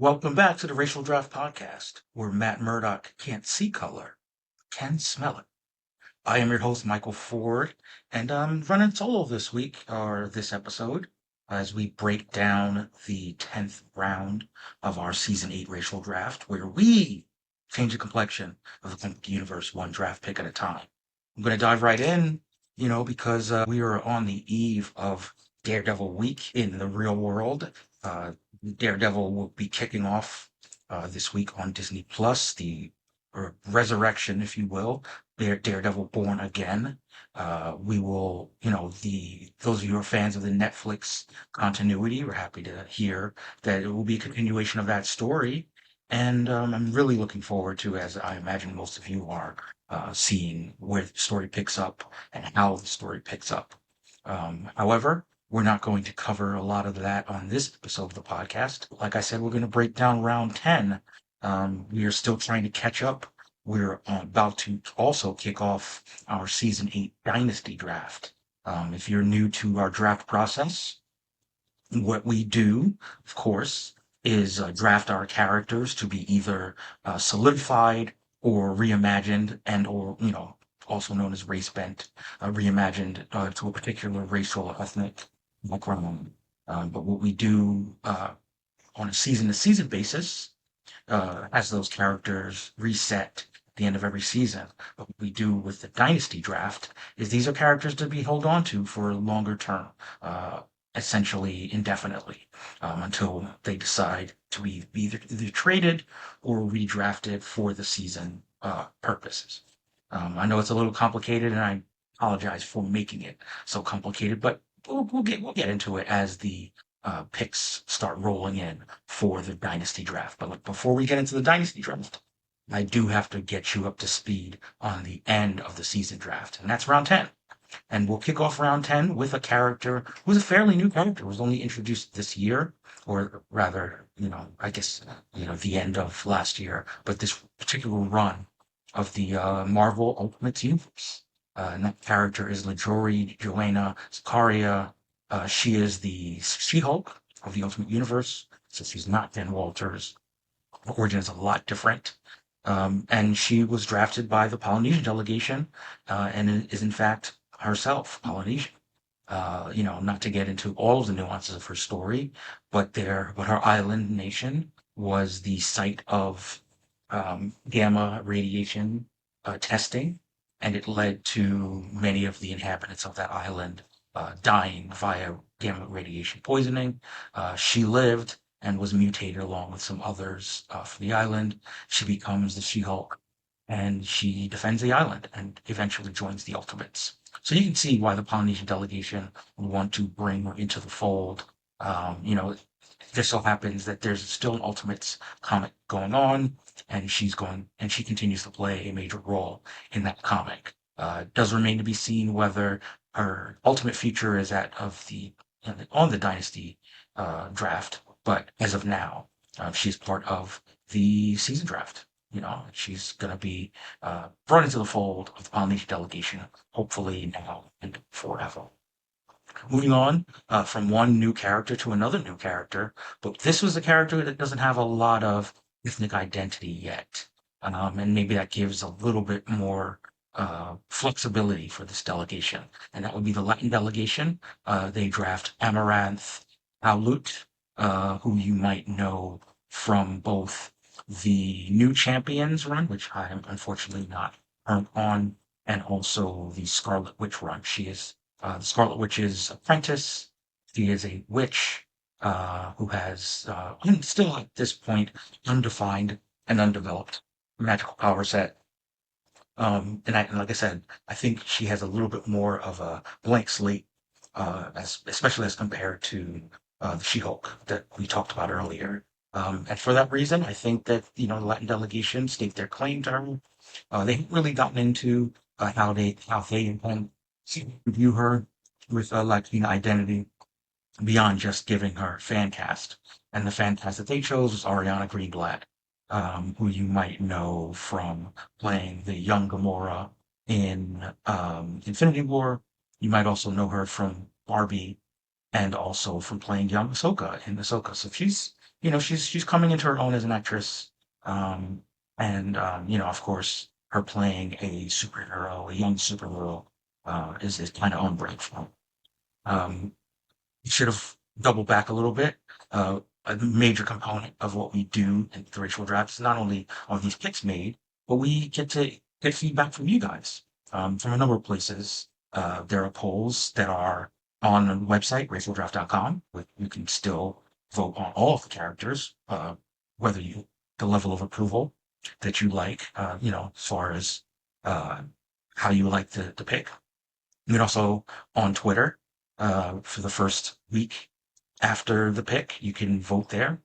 Welcome back to the Racial Draft Podcast, where Matt Murdock can't see color, can smell it. I am your host, Michael Ford, and I'm running solo this week, or this episode, as we break down the 10th round of our Season 8 Racial Draft, where we change the complexion of the comic universe one draft pick at a time. I'm going to dive right in, because we are on the eve of Daredevil Week in the real world. Daredevil will be kicking off this week on Disney Plus, the resurrection, if you will, Daredevil Born Again. We will, the those of you who are fans of the Netflix continuity, we're happy to hear that it will be a continuation of that story. And I'm really looking forward to, as I imagine most of you are, seeing where the story picks up and how the story picks up. However, we're not going to cover a lot of that on this episode of the podcast. Like I said, we're going to break down round 10. We are still trying to catch up. We're about to also kick off our season 8 dynasty draft. If you're new to our draft process, what we do, of course, is draft our characters to be either solidified or reimagined and or, also known as race bent, reimagined to a particular racial or ethnic background. But what we do on a season to season basis, as those characters reset at the end of every season. What we do with the dynasty draft is these are characters to be held on to for a longer term, essentially indefinitely, until they decide to be either traded or redrafted for the season purposes. I know it's a little complicated, and I apologize for making it so complicated, but we'll get into it as the picks start rolling in for the dynasty draft. But look, before we get into the dynasty draft, I do have to get you up to speed on the end of the season draft, and that's round 10. And we'll kick off round 10 with a character who's a fairly new character, was only introduced this year, or rather, I guess, the end of last year, but this particular run of the Marvel Ultimate Universe. And that character is Lajori Joanna Zakaria. She is the She-Hulk of the Ultimate Universe, so she's not Jen Walters. Her origin is a lot different. And she was drafted by the Polynesian delegation, and is in fact herself Polynesian. Not to get into all of the nuances of her story, but her island nation was the site of gamma radiation testing, and it led to many of the inhabitants of that island dying via gamma radiation poisoning. She lived and was mutated along with some others for the island. She becomes the She-Hulk, and she defends the island and eventually joins the Ultimates. So you can see why the Polynesian delegation would want to bring her into the fold. It just so happens that there's still an Ultimates comic going on, and she continues to play a major role in that comic. Does remain to be seen whether her ultimate future is that of on the Dynasty draft, but as of now, she's part of the season draft. She's going to be brought into the fold of the Polynesian delegation, hopefully now and forever. Moving on from one new character to another new character, but this was a character that doesn't have a lot of ethnic identity yet. And maybe that gives a little bit more flexibility for this delegation. And that would be the Latin delegation. They draft Amaranth Aulut, who you might know from both the New Champions run, which I am unfortunately not current on, and also the Scarlet Witch run. She is the Scarlet Witch's apprentice. She is a witch who has, still at this point, undefined and undeveloped magical power set. And like I said, I think she has a little bit more of a blank slate, especially as compared to the She-Hulk that we talked about earlier. And for that reason, I think that the Latin delegation staked their claim to her. They haven't really gotten into how they intend to view her with a Latina identity beyond just giving her fan cast. And the fan cast that they chose was Ariana Greenblatt, who you might know from playing the young Gamora in Infinity War. You might also know her from Barbie and also from playing young Ahsoka in Ahsoka. So she's she's coming into her own as an actress. Um, and of course, her playing a superhero, a young superhero, is kind of unbreakable. Um, you should have doubled back a little bit. A major component of what we do in the racial draft is not only are these picks made, but we get to get feedback from you guys from a number of places. There are polls that are on the website, racialdraft.com. You can still vote on all of the characters, whether the level of approval that you like, as far as uh, how you like the pick. You can also on Twitter for the first week after the pick, you can vote there,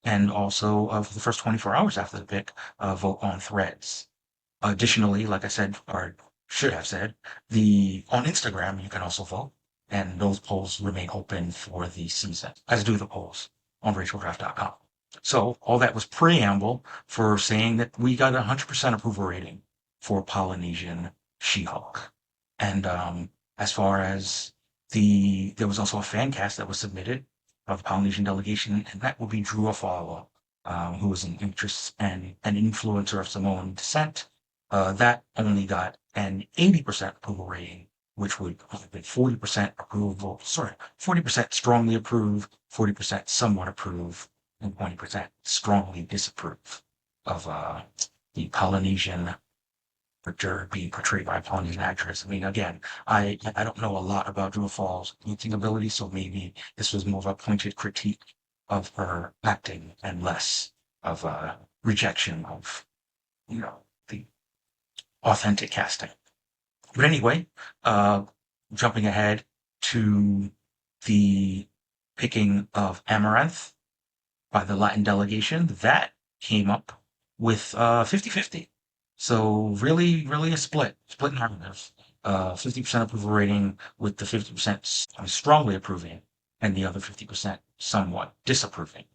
and also for the first 24 hours after the pick, vote on Threads. Additionally, like I said, or should have said, the on Instagram you can also vote, and those polls remain open for the season, as do the polls on racialdraft.com. So all that was preamble for saying that we got a 100% approval rating for Polynesian She-Hulk. And as far as there was also a fan cast that was submitted of the Polynesian delegation, and that would be Drew Afalo, who is an interest and an influencer of Samoan descent. That only got an 80% approval rating, which would have been 40% approval, 40% strongly approve, 40% somewhat approve, and 20% strongly disapprove of the Polynesian character being portrayed by a Polynesian actress. I mean, again, I don't know a lot about Drew Fall's acting ability, so maybe this was more of a pointed critique of her acting and less of a rejection of, the authentic casting. But anyway, uh, jumping ahead to the picking of Amaranth by the Latin delegation, that came up with 50-50. So really, really a split narrative. 50% approval rating with the 50% strongly approving and the other 50% somewhat disapproving.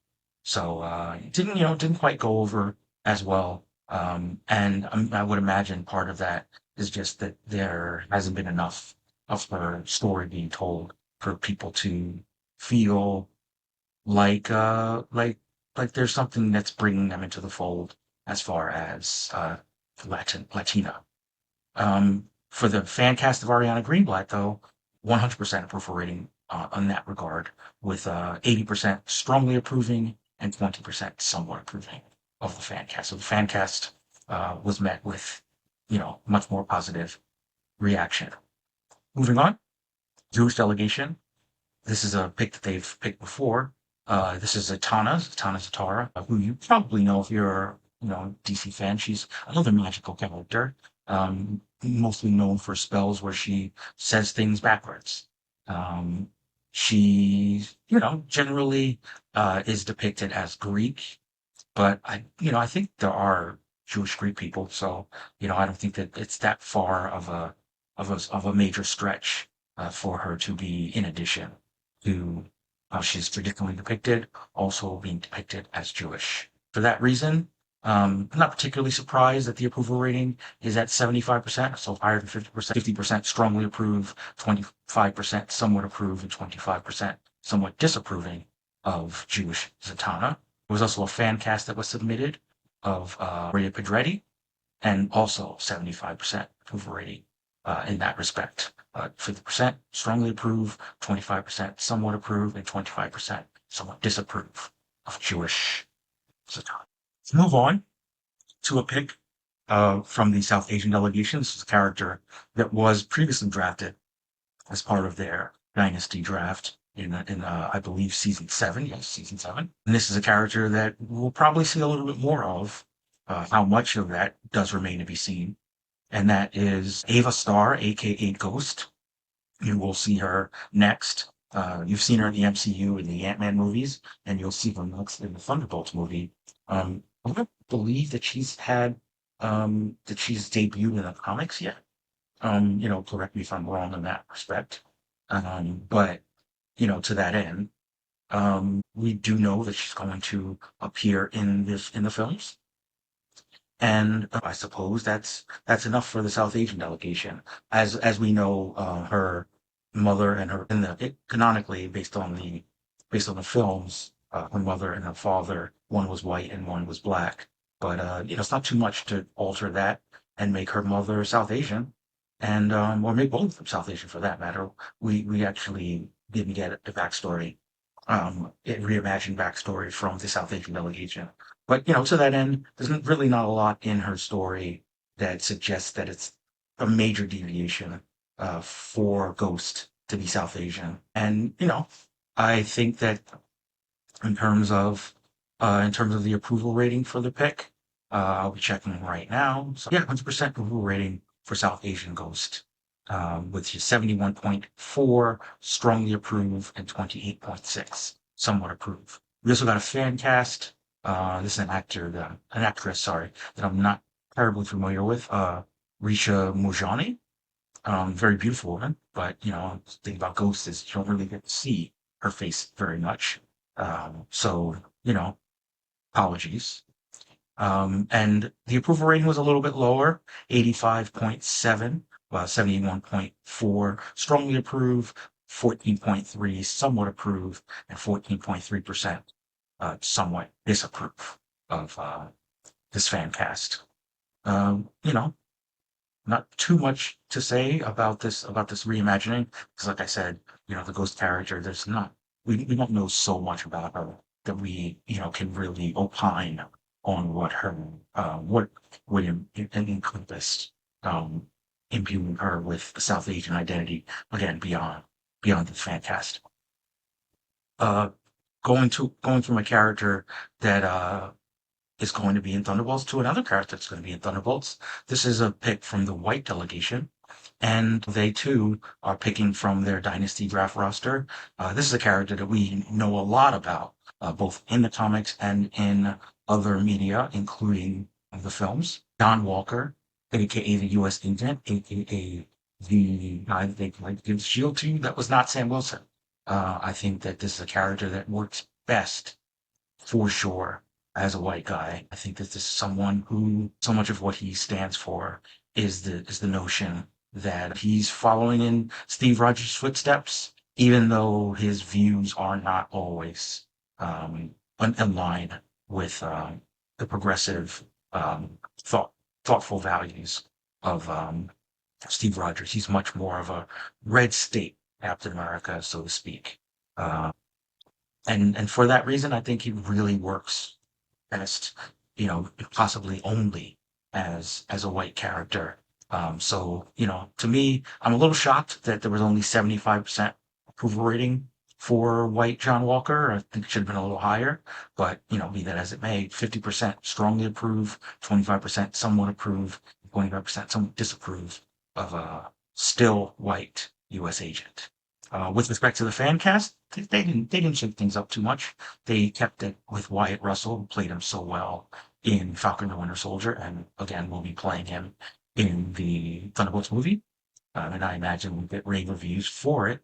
So it didn't quite go over as well. And I would imagine part of that is just that there hasn't been enough of her story being told for people to feel like there's something that's bringing them into the fold as far as Latina. For the fan cast of Ariana Greenblatt, though, 100% approval rating on that regard, with 80% strongly approving and 20% somewhat approving of the fan cast. So the fan cast was met with, much more positive reaction. Moving on, Jewish delegation. This is a pick that they've picked before. This is Zatanna Zatara, who you probably know if you're, a DC fan. She's another magical character, mostly known for spells where she says things backwards. Um, she, generally is depicted as Greek, but I think there are Jewish Greek people, so I don't think that it's that far of a major stretch for her to be in addition to how she's traditionally depicted, also being depicted as Jewish. For that reason, I'm not particularly surprised that the approval rating is at 75%, so higher than 50%. 50% strongly approve, 25% somewhat approve, and 25% somewhat disapproving of Jewish Zatanna. There was also a fan cast that was submitted of Maria Pedretti, and also 75% approval rating in that respect. 50% strongly approve, 25% somewhat approve, and 25% somewhat disapprove of Jewish Zatanna. Let's move on to a pick from the South Asian delegation. This is a character that was previously drafted as part of their dynasty draft in I believe season 7. Yes, season 7. And this is a character that we'll probably see a little bit more of. How much of that does remain to be seen, and that is Ava Starr, aka Ghost. You will see her next. You've seen her in the MCU in the Ant-Man movies, and you'll see her next in the Thunderbolts movie. I don't believe that she's debuted in the comics yet. Correct me if I'm wrong in that respect. But to that end, we do know that she's going to appear in the films. And I suppose that's enough for the South Asian delegation. As we know, her mother and her canonically based on the films, her mother and her father. One was white and one was black. But it's not too much to alter that and make her mother South Asian, and or make both of them South Asian for that matter. We actually didn't get a backstory, a reimagined backstory from the South Asian delegation. But to that end, there's really not a lot in her story that suggests that it's a major deviation for Ghost to be South Asian. And I think that in terms of the approval rating for the pick. I'll be checking right now. So yeah, 100% approval rating for South Asian Ghost, with 71.4 strongly approve and 28.6 somewhat approve. We also got a fan cast. This is an actress, sorry, that I'm not terribly familiar with. Risha Mujani, very beautiful woman, but the thing about Ghost is you don't really get to see her face very much. So, apologies. And the approval rating was a little bit lower, 85.7, 71.4 strongly approve, 14.3 somewhat approve, and 14.3% somewhat disapprove of this fan cast. Um, you know, Not too much to say about this reimagining because, like I said, the ghost character. There's not we don't know so much about her that we can really opine on what would encompass um, imbuing her with a South Asian identity again beyond the fan cast. Uh, going from a character that is going to be in Thunderbolts to another character that's going to be in Thunderbolts. This is a pick from the White delegation, and they too are picking from their Dynasty draft roster. This is a character that we know a lot about, both in the comics and in other media, including the films. John Walker, aka the U.S. Agent, aka the guy that they like to give the shield to. That was not Sam Wilson. I think that this is a character that works best for sure as a white guy. I think that this is someone who so much of what he stands for is the notion that he's following in Steve Rogers' footsteps, even though his views are not always in line with the progressive thought thoughtful values of Steve Rogers. He's much more of a red state Captain America, so to speak. Uh, and for that reason, I think he really works best, possibly only as a white character. So to me, I'm a little shocked that there was only 75% approval rating for white John Walker. I think it should have been a little higher, but be that as it may, 50% strongly approve, 25% somewhat approve, 25% somewhat disapprove of a still white U.S. agent. With respect to the fan cast, they didn't shake things up too much. They kept it with Wyatt Russell, who played him so well in Falcon and Winter Soldier, and again will be playing him in the Thunderbolts movie. And I imagine we'll get rave reviews for it.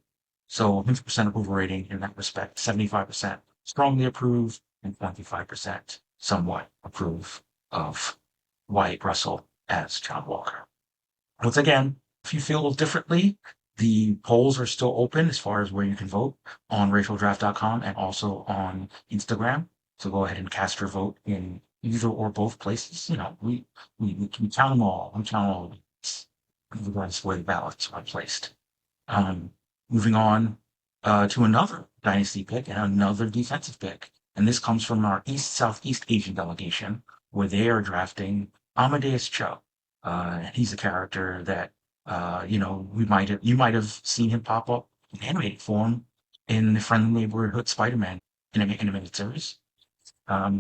So 100% approval rating in that respect, 75% strongly approve, and 25% somewhat approve of Wyatt Russell as John Walker. Once again, if you feel differently, the polls are still open as far as where you can vote on racialdraft.com and also on Instagram. So go ahead and cast your vote in either or both places. We count them all. We count all of these, regardless of where the ballots are placed. Um, Moving on to another dynasty pick and another defensive pick. And this comes from our East Southeast Asian delegation, where they are drafting Amadeus Cho. He's a character that you might have seen him pop up in animated form in the Friendly Neighborhood Spider-Man animated series.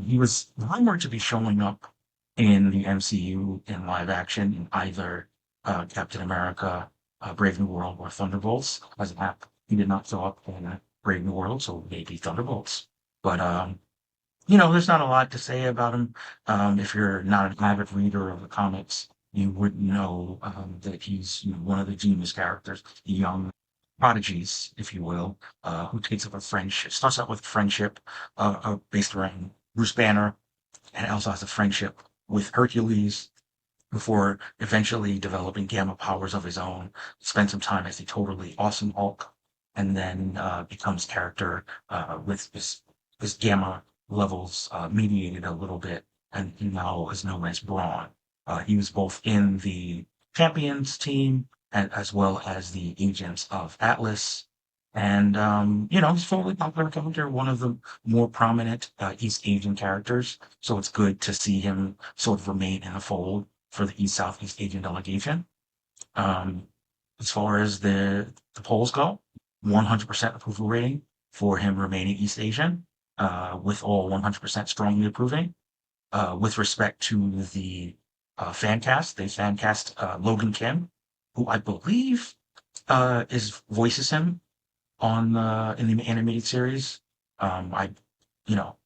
He was rumored to be showing up in the MCU in live action in either Captain America, Brave New World, or Thunderbolts. As an app, he did not show up in Brave New World, so maybe Thunderbolts. But there's not a lot to say about him. If you're not an avid reader of the comics, you would know that he's one of the genius characters, the young prodigies, if you will, who takes up a friendship, starts out with friendship based around Bruce Banner, and also has a friendship with Hercules before eventually developing gamma powers of his own, spends some time as the totally awesome Hulk, and then becomes character with his gamma levels mediated a little bit, and he now is known as Braun. He was both in the Champions team and as well as the Agents of Atlas. And he's a fairly popular character, one of the more prominent East Asian characters. So it's good to see him sort of remain in the fold for the East Southeast Asian delegation. Um, as far as the polls go, 100% approval rating for him remaining East Asian, with all 100% strongly approving. With respect to the fan cast, they fan cast Logan Kim, who I believe is voices him on in the animated series. I,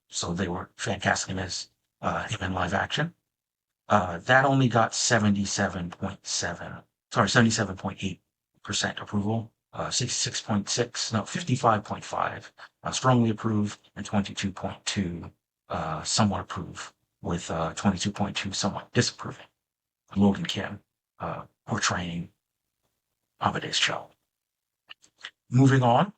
so they were fan casting him as him in live action. That only got 77.7, sorry, 77.8% approval, 66.6, no, 55.5 strongly approved, and 22.2 somewhat approved, with 22.2 somewhat disapproving. Logan Kim portraying Amadeus Cho. Moving on,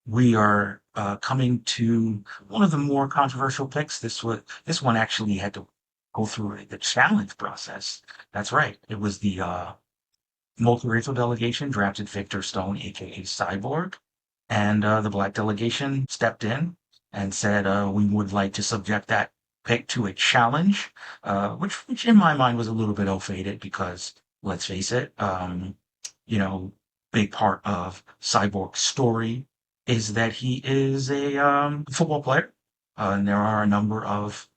we are coming to one of the more controversial picks. This one actually had to go through the challenge process. That's right. It was the multiracial delegation drafted Victor Stone, aka Cyborg, and the black delegation stepped in and said we would like to subject that pick to a challenge, which in my mind was a little bit ill-fated because let's face it, you know, big part of Cyborg's story is that he is a football player, and there are a number of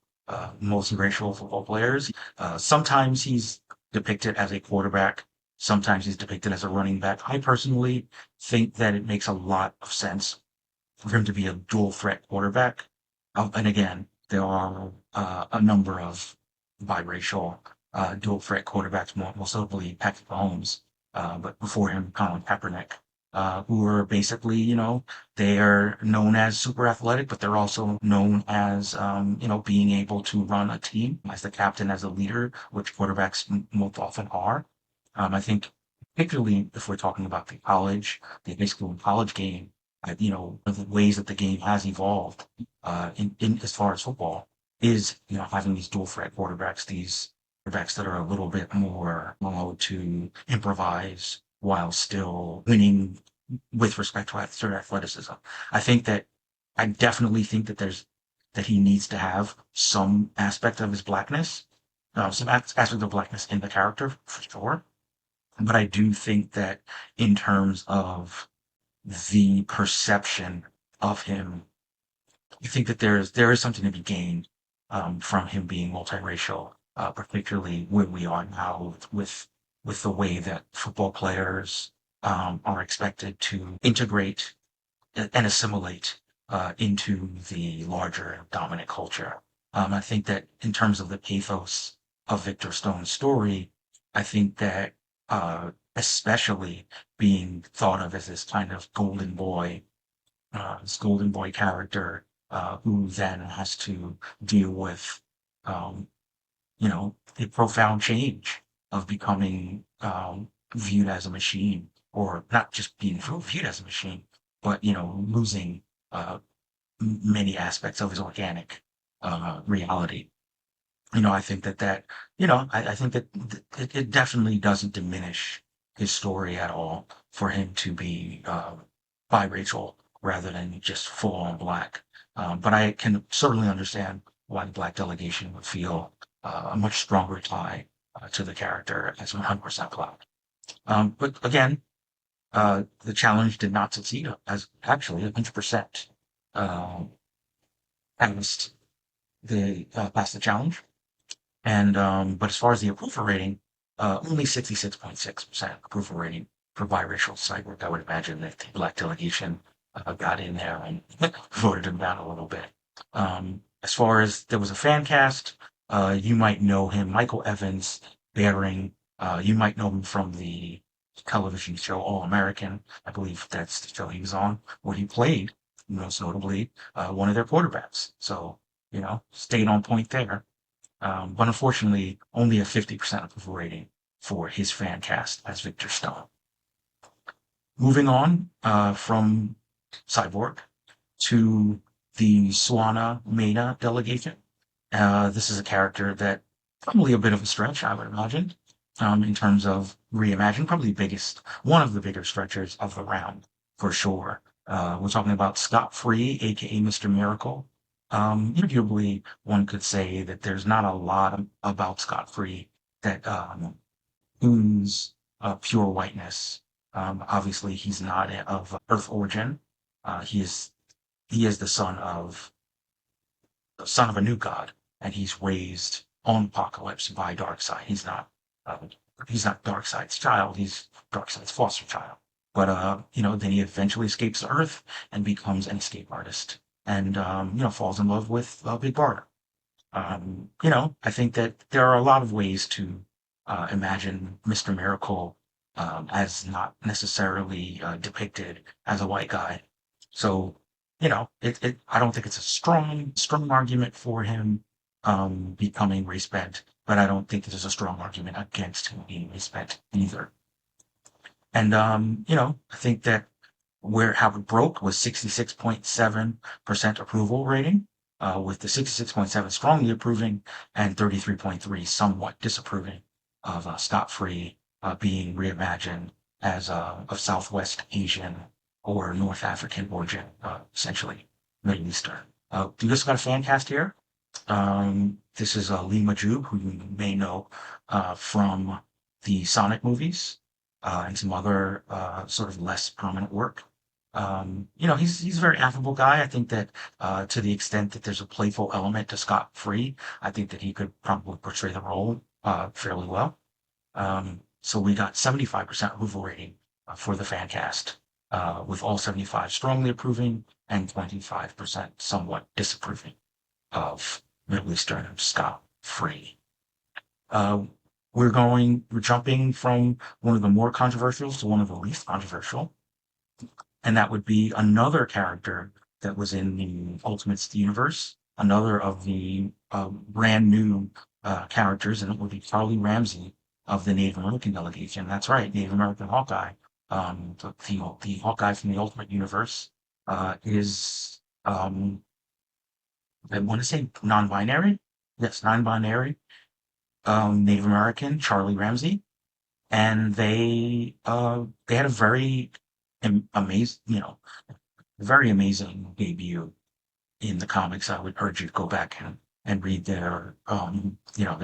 multiracial football players. Sometimes he's depicted as a quarterback. Sometimes he's depicted as a running back. I personally think that it makes a lot of sense for him to be a dual threat quarterback. And again, there are a number of biracial dual threat quarterbacks, most notably Patrick Mahomes, but before him, Colin Kaepernick, who are basically, they are known as super athletic, but they're also known as, being able to run a team as the captain, as a leader, which quarterbacks most often are. I think, particularly if we're talking about the high school and college game, one of the ways that the game has evolved in as far as football is, having these dual threat quarterbacks, these quarterbacks that are a little bit more allowed to improvise while still winning with respect to their athleticism. I think that I definitely think that he needs to have some aspect of his blackness, some aspect of blackness in the character for sure. But I do think that in terms of the perception of him, I think that there is something to be gained from him being multiracial, particularly where we are now with the way that football players are expected to integrate and assimilate into the larger dominant culture. I think that in terms of the pathos of Victor Stone's story, I think that especially being thought of as this kind of this golden boy character who then has to deal with, um, a profound change of becoming viewed as a machine, or not just being viewed as a machine, but losing uh, many aspects of his organic reality. I think I think that it definitely doesn't diminish his story at all for him to be biracial rather than just full on black. But I can certainly understand why the black delegation would feel a much stronger tie to the character as 100% black. But again, the challenge did not succeed, as actually 100% passed passed the challenge. And but as far as the approval rating, only 66.6% approval rating for biracial Cyborg. I would imagine that the black delegation got in there and voted him down a little bit. As far as there was a fan cast, you might know him, Michael Evans Bearing. You might know him from the television show All American. I believe that's the show he was on, where he played, most notably, one of their quarterbacks. So, stayed on point there. But unfortunately, only a 50% approval rating for his fan cast as Victor Stone. Moving on from Cyborg to the Swana Mena delegation. This is a character that probably a bit of a stretch, I would imagine, in terms of reimagining. Probably one of the bigger stretchers of the round for sure. We're talking about Scott Free, aka Mr. Miracle. Arguably, one could say that there's not a lot about Scott Free that oozes pure whiteness. Obviously, he's not of Earth origin. He is the son of a new god, and he's raised on Apocalypse by Darkseid. Uh, he's not Darkseid's child. He's Darkseid's foster child. But then he eventually escapes the Earth and becomes an escape artist, and falls in love with Big Barda. I think that there are a lot of ways to imagine Mr. Miracle as not necessarily depicted as a white guy. So, I don't think it's a strong argument for him becoming race bent, but I don't think there's a strong argument against him being race bent either. And I think that where how it broke was 66.7% approval rating, with the 66.7 strongly approving and 33.3 somewhat disapproving of Scott Free being reimagined as of Southwest Asian or North African origin, essentially Middle Eastern. We just got a fan cast here. This is Lee Majub, who you may know from the Sonic movies and some other sort of less prominent work. He's a very affable guy. I think that to the extent that there's a playful element to Scott Free, I think that he could probably portray the role fairly well. So we got 75% approval rating for the fan cast, with all 75 strongly approving and 25% somewhat disapproving of Middle Eastern Scott Free. Uh, we're jumping from one of the more controversial to one of the least controversial, and that would be another character that was in the Ultimates universe, another of the brand new characters, and it would be Charlie Ramsey of the Native American delegation. That's right, Native American Hawkeye. The Hawkeye from the Ultimate universe is, I want to say non-binary. Yes, non-binary. Native American Charlie Ramsey, and they had a amazing, very amazing debut in the comics. I would urge you to go back and read their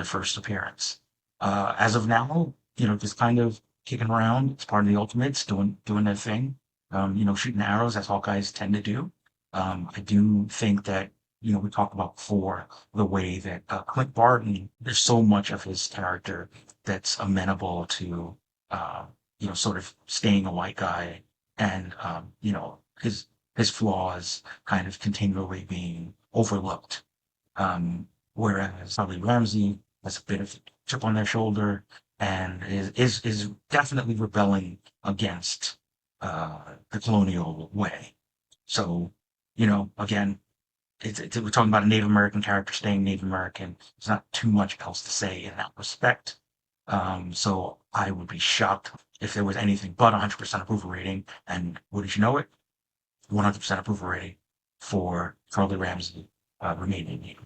first appearance. As of now, just kind of kicking around. It's part of the Ultimates, doing their thing. Shooting arrows as Hawkeyes tend to do. I do think that we talked about before the way that Clint Barton. There's so much of his character that's amenable to sort of staying a white guy, and his flaws kind of continually being overlooked. Whereas Charlie Ramsey has a bit of a chip on their shoulder and is definitely rebelling against the colonial way. So, again, we're talking about a Native American character staying Native American. There's not too much else to say in that respect. So I would be shocked if there was anything but 100% approval rating. And wouldn't you know it? 100% approval rating for Charlie Ramsey remaining Native.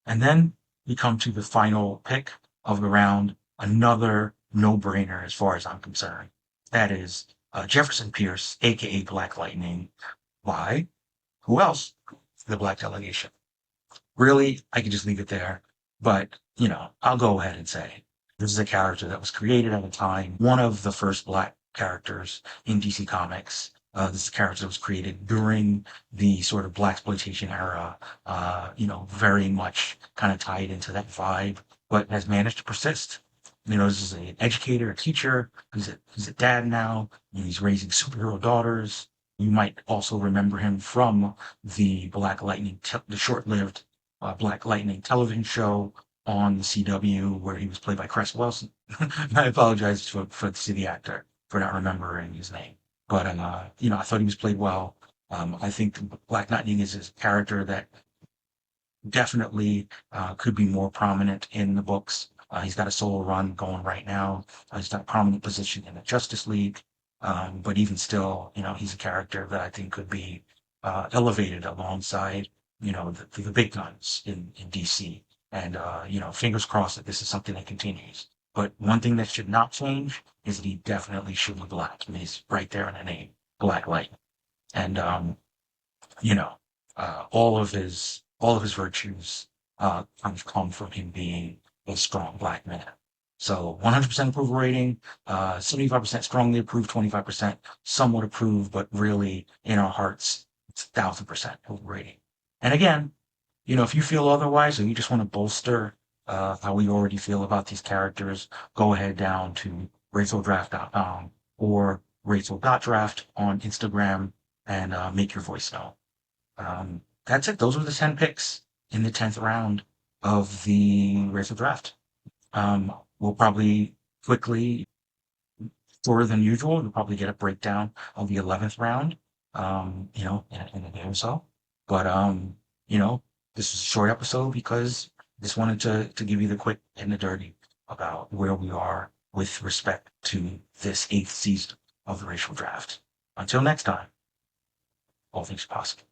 And then we come to the final pick of the round, another no-brainer as far as I'm concerned. That is Jefferson Pierce, aka Black Lightning. Why? Who else? The Black Delegation. Really, I could just leave it there. But, I'll go ahead and say this is a character that was created at a time, one of the first Black characters in DC Comics. This is a character that was created during the sort of Blaxploitation era, very much kind of tied into that vibe, but has managed to persist. This is an educator, a teacher, he's a dad now, and he's raising superhero daughters. You might also remember him from the the short-lived Black Lightning television show on the CW, where he was played by Cress Wilson. I apologize to the actor for not remembering his name. But, I thought he was played well. I think Black Lightning is a character that definitely could be more prominent in the books. He's got a solo run going right now. He's got a prominent position in the Justice League. But even still, he's a character that I think could be elevated alongside, the big guns in DC. And, fingers crossed that this is something that continues. But one thing that should not change is that he definitely should be black. I mean, he's right there in the name, Black Light. And, you know, all of his virtues, kind of come from him being a strong black man. So 100% approval rating, 75% strongly approved, 25% somewhat approved, but really in our hearts, it's 1,000% approval rating. And again, if you feel otherwise or you just want to bolster how we already feel about these characters, go ahead down to RachelDraft.com or Rachel.draft on Instagram and make your voice known. That's it. Those were the 10 picks in the 10th round of the Rachel Draft. We'll probably quickly, shorter than usual, we'll probably get a breakdown of the 11th round, in a day or so. But, this is a short episode because I just wanted to give you the quick and the dirty about where we are with respect to this 8th season of the Racial Draft. Until next time, all things possible.